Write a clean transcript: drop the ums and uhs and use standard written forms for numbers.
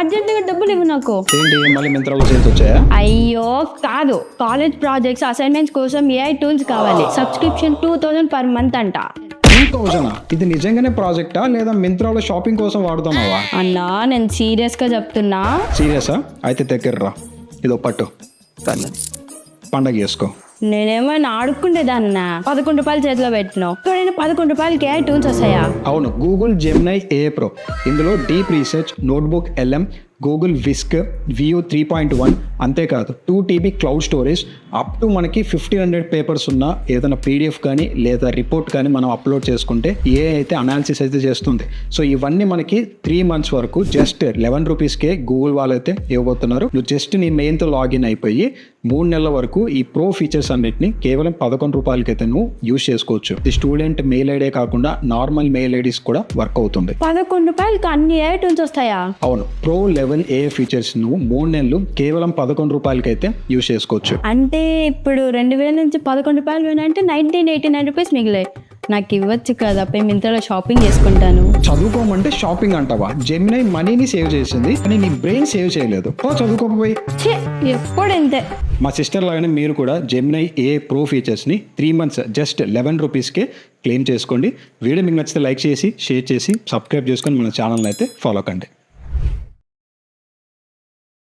అర్జెంటుగా డబ్బులు ఇవ్వు నాకు. ఏంటి మళ్ళీ మింత్రాలో సేల్స్ వచ్చాయా? అయ్యో కాదు, కాలేజ్ ప్రాజెక్ట్స్ అసైన్మెంట్స్ కోసం ఏఐ టూల్స్ కావాలి. సబ్స్క్రిప్షన్ 2000 per month అంట. 2000? ఇది నిజంగానే ప్రాజెక్టా లేదా మింత్రాలో షాపింగ్ కోసం వాడుతున్నావా? అన్నా నేను సీరియస్ గా చెప్తున్నా. సీరియసా? అయితే దగ్గరరా, ఇదో పట్టు, పండగ చేసుకో. నేనేమైనా ఆడుకుంటేదాన్నా? 11 రూపాయలు చేతిలో పెట్టినావు, ఎక్కడైనా 11 రూపాయలకి ఏఐ టూల్స్ వస్తాయా? అవును, గూగుల్ జెమినై AI Pro. ఇందులో deep research, notebook LM, Google whisk, View 3.1, అంతేకాదు 2 TB cloud storage, up to మనకి 1500 పేపర్స్ ఉన్న ఏదైనా PDF కానీ లేదా రిపోర్ట్ కానీ మనం అప్లోడ్ చేసుకుంటే ఏ అయితే అనాలిసిస్ అయితే చేస్తుంది. సో ఇవన్నీ మనకి 3 months వరకు జస్ట్ 11 రూపీస్కే గూగుల్ వాళ్ళు అయితే ఇవ్వబోతున్నారు. నువ్వు జస్ట్ నీ మెయిన్తో లాగిన్ అయిపోయి 3 నెలల వరకు ఈ ప్రో ఫీచర్స్ అన్నిటిని కేవలం 11 రూపాయలకైతే నువ్వు యూజ్ చేసుకోవచ్చు. ఇది స్టూడెంట్ మెయిల్ ఐడే కాకుండా నార్మల్ మెయిల్ ఐడీస్ కూడా వర్క్ అవుతుంది. 11 రూపాయలకి అన్ని ఏఐ టూల్స్ వస్తాయా? అవును, ప్రో లెవెల్ ఏ ఫీచర్స్ నువ్వు 3 నెలలు కేవలం 11 రూపాయలకైతే యూజ్ చేసుకోవచ్చు. అంటే ఇప్పుడు 2000 నుంచి 11 రూపాయలు అంటే 1989 రూపీస్ మిగిలాయి. నాకు ఇవ్వచ్చు కదా, పోయి మింత్రాలో షాపింగ్ చేసుకుంటాను. చదువుకోమంటే షాపింగ్ అంటావా? జెమినై మనీని సేవ్ చేసింది కానీ నీ బ్రెయిన్ సేవ్ చేయలేదు. చదువుకోకపోయి ఎప్పుడు ఇంతే. మా సిస్టర్ లాగానే మీరు కూడా జెమినై AI Pro ఫీచర్స్ని 3 months జస్ట్ 11 రూపీస్కే క్లెయిమ్ చేసుకోండి. వీడియో మీకు నచ్చితే లైక్ చేసి, షేర్ చేసి, సబ్స్క్రైబ్ చేసుకొని మన ఛానల్ని అయితే ఫాలో కండి.